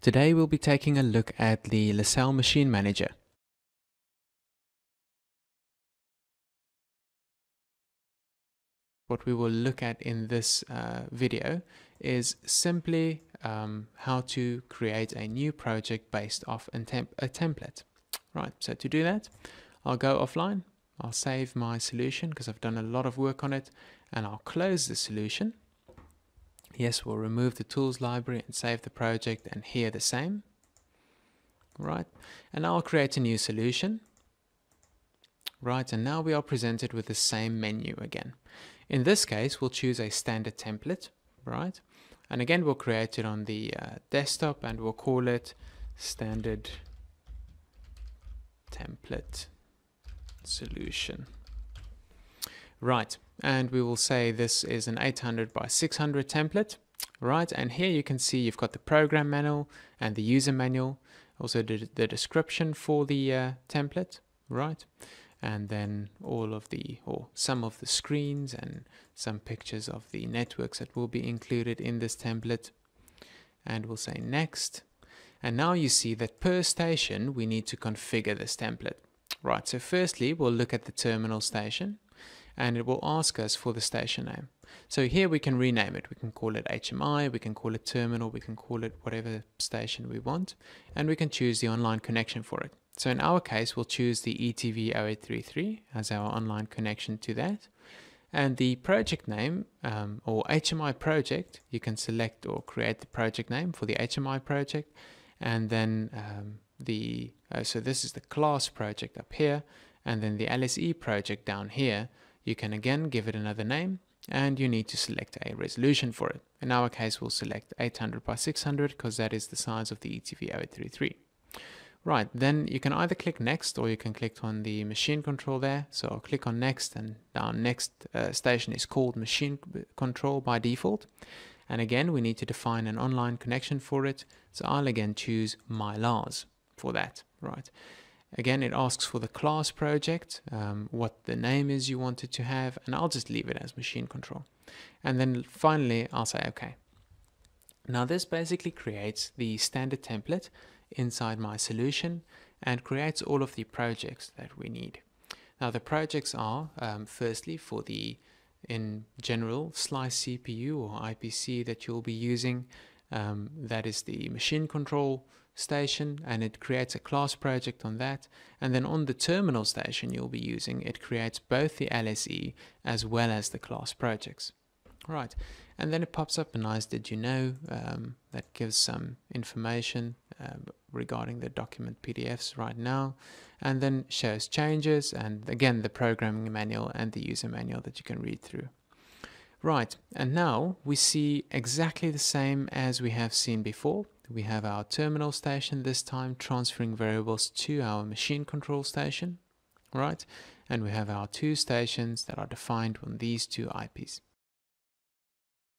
Today we'll be taking a look at the LASAL Machine Manager. What we will look at in this video is simply how to create a new project based off a template. Right, so to do that, I'll go offline, I'll save my solution because I've done a lot of work on it, and I'll close the solution. Yes, we'll remove the tools library and save the project, and here the same. Right, and I'll create a new solution. Right, and now we are presented with the same menu again. In this case, we'll choose a standard template, right? And again, we'll create it on the desktop, and we'll call it standard template solution. Right, and we will say this is an 800 by 600 template, right? And here you can see you've got the program manual and the user manual, also the description for the template, right? And then all of the, or some of the screens and some pictures of the networks that will be included in this template. And we'll say next. And now you see that per station we need to configure this template. Right, so firstly we'll look at the terminal station, and it will ask us for the station name. So here we can rename it. We can call it HMI, we can call it terminal, we can call it whatever station we want, and we can choose the online connection for it. So in our case, we'll choose the ETV 0833 as our online connection to that. And the project name, or HMI project, you can select or create the project name for the HMI project. And then so this is the class project up here. And then the LSE project down here, you can again give it another name, and you need to select a resolution for it. In our case, we'll select 800 by 600 because that is the size of the ETV 0833. Right, then you can either click next or you can click on the machine control there. So I'll click on next, and our next station is called machine control by default. And again, we need to define an online connection for it. So I'll again choose my LAS for that, right? Again, it asks for the class project, what the name is you want it to have, and I'll just leave it as machine control. And then finally, I'll say OK. Now this basically creates the standard template inside my solution and creates all of the projects that we need. Now the projects are firstly for the in general slice CPU or IPC that you'll be using. That is the machine control station, and it creates a class project on that. And then on the terminal station you'll be using, it creates both the LSE as well as the class projects. Right, and then it pops up a nice did you know that gives some information regarding the document PDFs right now, and then shows changes, and again the programming manual and the user manual that you can read through. Right, and now we see exactly the same as we have seen before. We have our terminal station this time transferring variables to our machine control station, right? And we have our two stations that are defined on these two IPs.